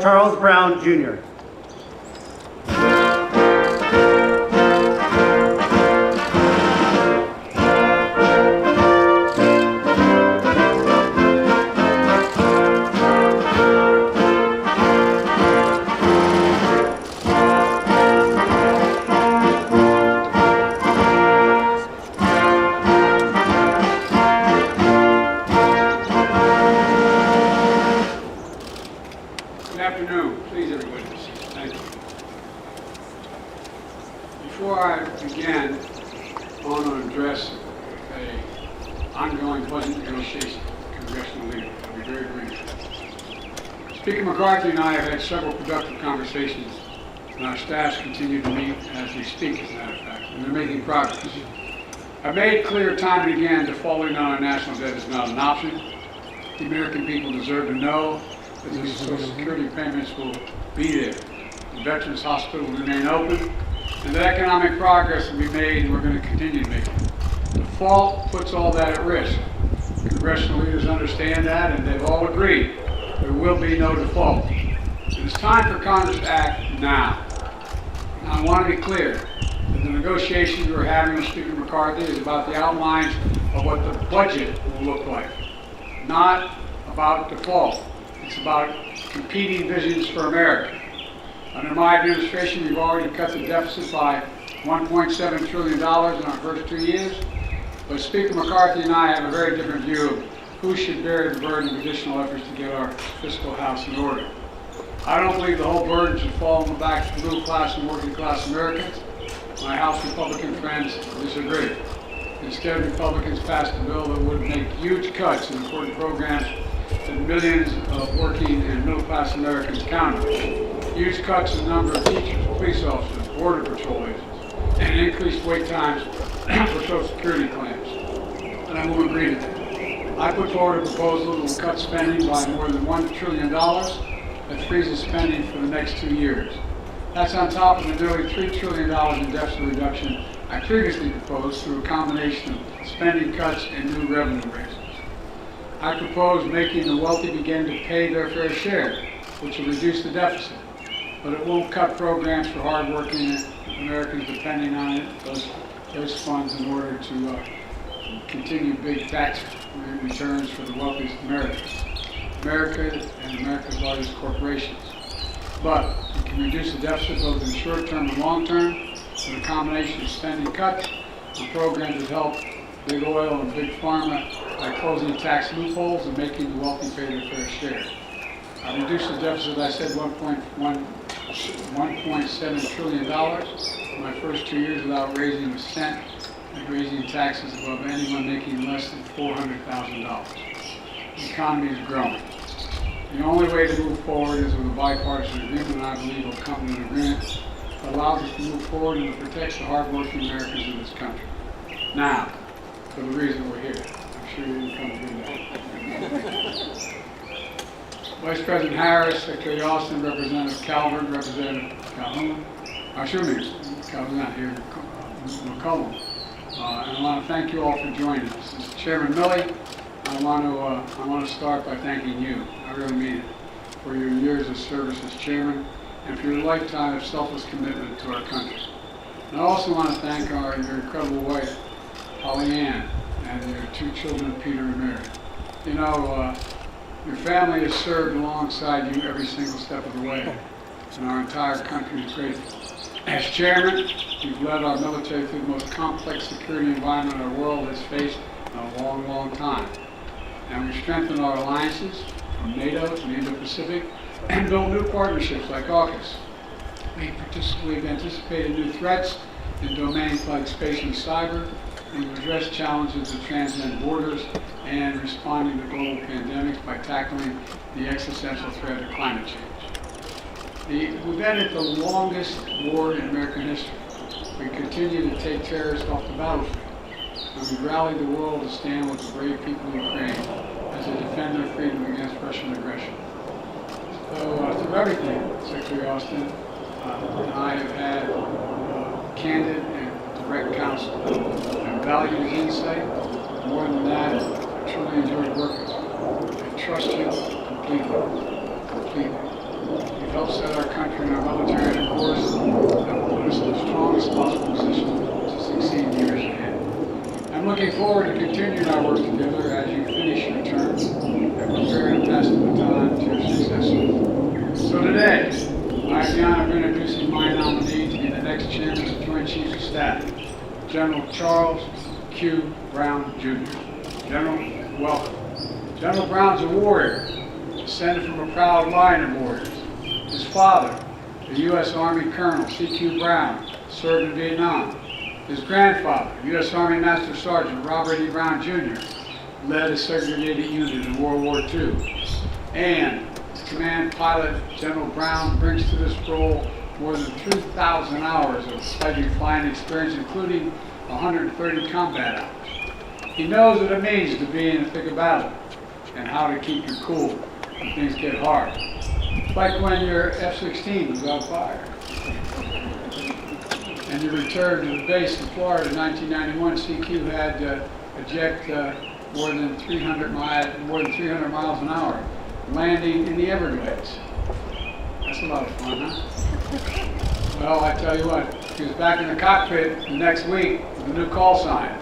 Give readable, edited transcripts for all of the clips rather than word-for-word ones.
Charles Brown, Jr. Good afternoon. Please, everybody, be seated. Thank you. Before I begin, I want to address an ongoing budget negotiation with congressional leaders. I'll be very brief. Speaker McCarthy and I have had several productive conversations, and our staffs continue to meet as we speak, as a matter of fact, and they're making progress. I've made clear time and again that falling on our national debt is not an option. The American people deserve to know that the Social Security payments will be there. The Veterans Hospital will remain open, and that economic progress will be made, and we're going to continue to make it. Default puts all that at risk. Congressional leaders understand that, and they've all agreed there will be no default. It is time for Congress to act now. Now, I want to be clear that the negotiations we're having with Speaker McCarthy is about the outlines of what the budget will look like, not about default. It's about competing visions for America. Under my administration, we've already cut the deficit by $1.7 trillion in our first 2 years, but Speaker McCarthy and I have a very different view of who should bear the burden of additional efforts to get our fiscal house in order. I don't believe the whole burden should fall on the backs of middle class and working class Americans. My House Republican friends disagree. Instead, Republicans passed a bill that would make huge cuts in important programs that millions of working and middle-class Americans count on. Huge cuts in the number of teachers, police officers, border patrol agents, and increased wait times for Social Security claims. And I won't agree to that. I put forward a proposal that will cut spending by more than $1 trillion that freezes spending for the next 2 years. That's on top of the nearly $3 trillion in deficit reduction I previously proposed through a combination of spending cuts and new revenue raises. I propose making the wealthy begin to pay their fair share, which will reduce the deficit, but it won't cut programs for hardworking Americans depending on it, those funds in order to continue big tax returns for the wealthiest Americans, America and America's largest corporations. But it can reduce the deficit both in short term and long term with a combination of spending cuts and programs that help big oil and big pharma by closing tax loopholes and making the wealthy pay their fair share. I reduced the deficit, I said, $1.7 trillion in my first 2 years without raising a cent and raising taxes above anyone making less than $400,000. The economy is growing. The only way to move forward is with a bipartisan agreement, and I believe will come to an agreement that allows us to move forward and that protects the hardworking Americans in this country. Now, for the reason we're here. I'm sure you didn't come to do that. Vice President Harris, Secretary Austin, Representative Calvert, Representative Calhoun, Calhoun's not here, McCollum. And I want to thank you all for joining us. As Chairman Milley, I want to start by thanking you. I really mean it, for your years of service as chairman and for your lifetime of selfless commitment to our country. And I also want to thank your incredible wife, Holly Ann, and your 2 children, Peter and Mary. You know, your family has served alongside you every single step of the way, and our entire country is grateful. As chairman, you've led our military through the most complex security environment our world has faced in a long, long time. And we've strengthened our alliances from NATO to the Indo-Pacific and built new partnerships like AUKUS. We've anticipated new threats in domains like space and cyber. We've addressed challenges that transcend borders and responding to global pandemics by tackling the existential threat of climate change. We've ended the longest war in American history. We continue to take terrorists off the battlefield. And we rallied the world to stand with the brave people of Ukraine as they defend their freedom against Russian aggression. So through everything, Secretary Austin and I have had candid and direct counsel. I value his insight. More than that, I truly enjoyed working with you. I trust you completely. help set our country and our military on a course that will put us in the strongest possible position to succeed in the years ahead. I'm looking forward to continuing our work together as you finish your term and prepare to pass the baton to your successor. So today, I have the honor of introducing my nominee to be the next chairman of the Joint Chiefs of Staff, General Charles Q. Brown, Jr. General, welcome. General Brown's a warrior, descended from a proud line of warriors. His father, the U.S. Army Colonel C.Q. Brown, served in Vietnam. His grandfather, U.S. Army Master Sergeant Robert E. Brown, Jr., led a segregated unit in World War II. And his command pilot, General Brown, brings to this role more than 3,000 hours of fighting flying experience, including 130 combat hours. He knows what it means to be in the thick of battle and how to keep your cool when things get hard. Like when your F-16 was on fire and you returned to the base in Florida in 1991. CQ had to eject more than 300 miles an hour, landing in the Everglades. That's a lot of fun, huh? Well, I tell you what, he was back in the cockpit the next week with a new call sign,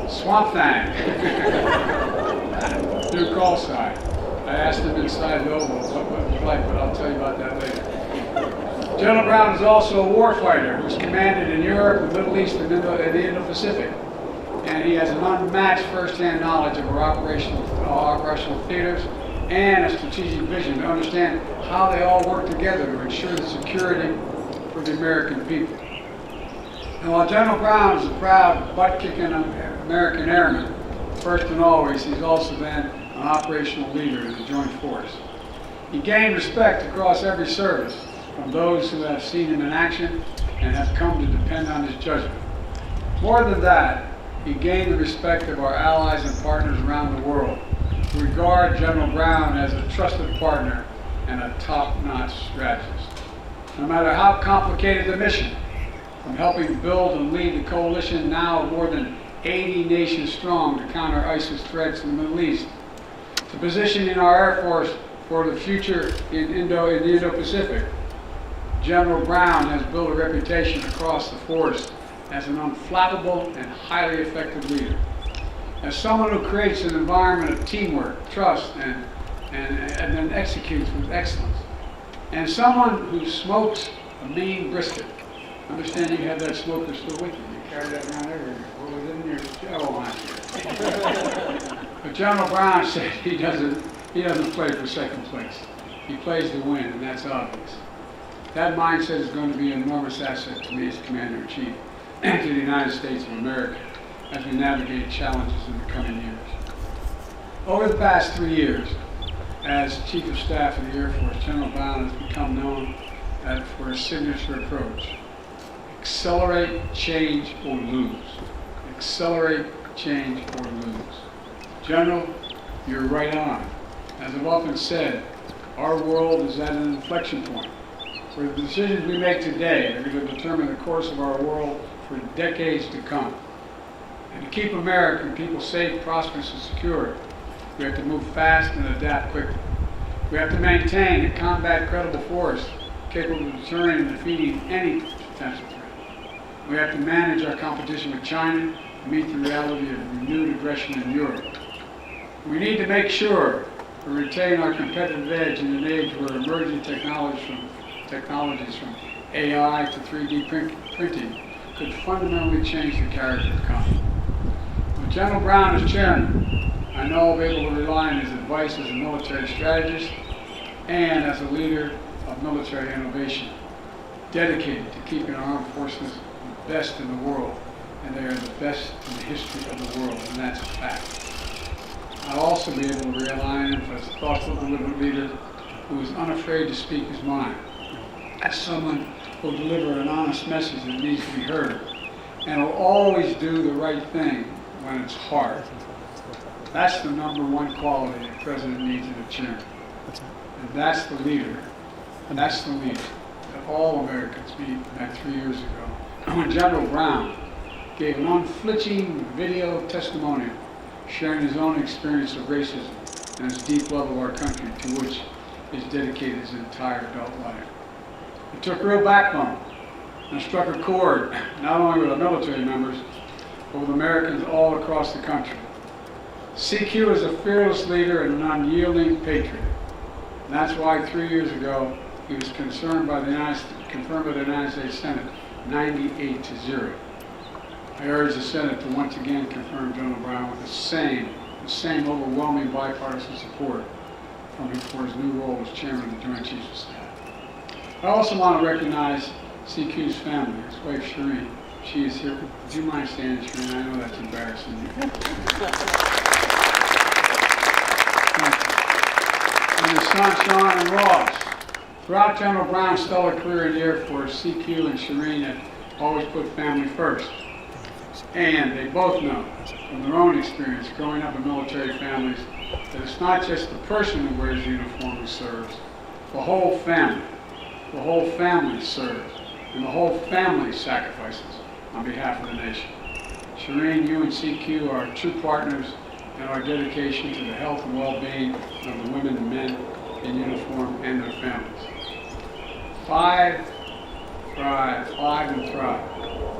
Swamp Thang. New call sign. I asked him inside the Oval what it was like, but I'll tell you about that later. General Brown is also a warfighter who's commanded in Europe, the Middle East, and the Indo-Pacific. And he has an unmatched first-hand knowledge of our operational theaters and a strategic vision to understand how they all work together to ensure the security for the American people. And while General Brown is a proud, butt-kicking American airman, first and always, he's also been an operational leader in the Joint Force. He gained respect across every service from those who have seen him in action and have come to depend on his judgment. More than that, he gained the respect of our allies and partners around the world who regard General Brown as a trusted partner and a top-notch strategist. No matter how complicated the mission, from helping build and lead the coalition now of more than 80 nations strong to counter ISIS threats in the Middle East, to positioning our Air Force for the future in the Indo-Pacific, General Brown has built a reputation across the force as an unflappable and highly effective leader. As someone who creates an environment of teamwork, trust, and then executes with excellence. And someone who smokes a mean brisket. Understand you have that smoker still with you. You carry that around everywhere. Well, within your jaw line. But General Brown said he doesn't play for second place. He plays to win, and that's obvious. That mindset is going to be an enormous asset to me as Commander-in-Chief and to the United States of America as we navigate challenges in the coming years. Over the past 3 years, as Chief of Staff of the Air Force, General Brown has become known for his signature approach. Accelerate, change, or lose. Accelerate, change, or lose. General, you're right on. As I've often said, our world is at an inflection point where the decisions we make today are going to determine the course of our world for decades to come. And to keep American people safe, prosperous, and secure, we have to move fast and adapt quickly. We have to maintain and combat credible force capable of deterring and defeating any potential threat. We have to manage our competition with China and meet the reality of renewed aggression in Europe. We need to make sure we retain our competitive edge in an age where emerging technologies from AI to 3D printing could fundamentally change the character of the company. With General Brown as chairman, I know I'll be able to rely on his advice as a military strategist and as a leader of military innovation, dedicated to keeping our armed forces the best in the world, and they are the best in the history of the world, and that's a fact. I'll also be able to rely on him as a thoughtful, deliberate leader who is unafraid to speak his mind, as someone who will deliver an honest message that needs to be heard, and will always do the right thing when it's hard. That's the number one quality the president needs in a chairman. And that's the leader, that all Americans met 3 years ago, when General Brown gave an unflinching video testimonial sharing his own experience of racism and his deep love of our country, to which he's dedicated his entire adult life. He took real backbone and struck a chord not only with our military members, but with Americans all across the country. CQ is a fearless leader and an unyielding patriot. And that's why 3 years ago he was confirmed by the United States Senate 98-0. I urge the Senate to once again confirm General Brown with the same overwhelming bipartisan support for his new role as chairman of the Joint Chiefs of Staff. I also want to recognize CQ's family, his wife Shireen. She is here. Would you mind standing, Shireen? I know that's embarrassing you. And his son Sean and Ross. Throughout General Brown's stellar career in the Air Force, CQ and Shireen have always put family first. And they both know from their own experience growing up in military families that it's not just the person who wears the uniform who serves. The whole family serves, and the whole family sacrifices on behalf of the nation. Shireen, you and CQ are true partners in our dedication to the health and well-being of the women and men in uniform and their families. Five and Thrive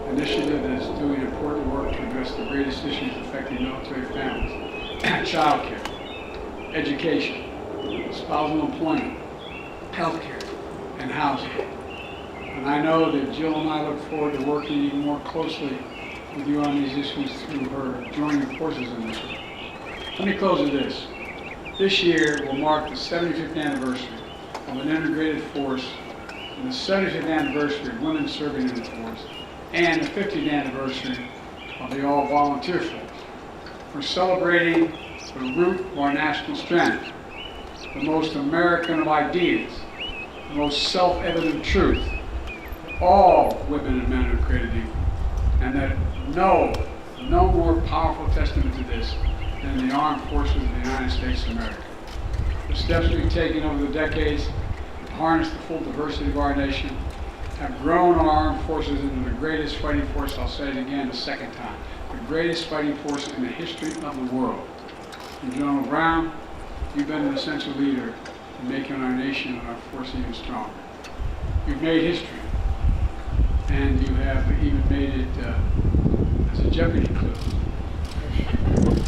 initiative that is doing important work to address the greatest issues affecting military families: child care, education, spousal employment, health care, and housing. And I know that Jill and I look forward to working even more closely with you on these issues through her joining forces initiative. Let me close with this. This year will mark the 75th anniversary of an integrated force, and the 75th anniversary of women serving in the force, and the 50th anniversary of the all-volunteer force. We're celebrating the root of our national strength, the most American of ideas, the most self-evident truth. All women and men are created equal, and that no more powerful testament to this than the armed forces of the United States of America. The steps we've taken over the decades to harness the full diversity of our nation have grown our armed forces into the greatest fighting force, I'll say it again a second time, the greatest fighting force in the history of the world. And General Brown, you've been an essential leader in making our nation and our force even stronger. You've made history, and you have even made it as a Jeopardy clue.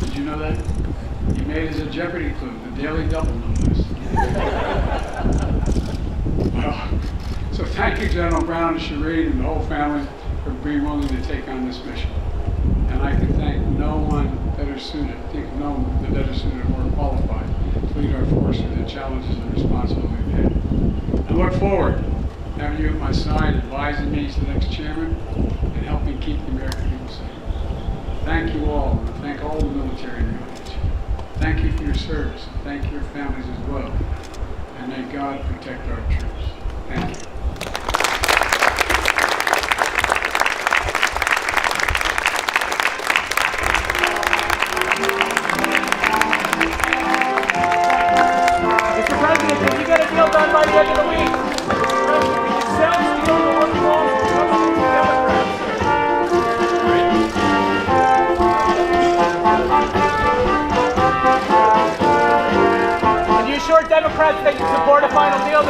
Did you know that? You made it as a Jeopardy clue, the Daily Double, no less. Well, so thank you, General Brown and Shireen and the whole family for being willing to take on this mission. And I can thank no one better suited or qualified to lead our force through the challenges and responsibilities ahead. I look forward to having you at my side, advising me as the next chairman and helping keep the American people safe. Thank you all, and thank all the military in the audience. Thank you for your service, and thank your families as well. And may God protect our troops. Thank you. Mr. President, can you get a deal done by the end of the week? Democrats that you support a final deal?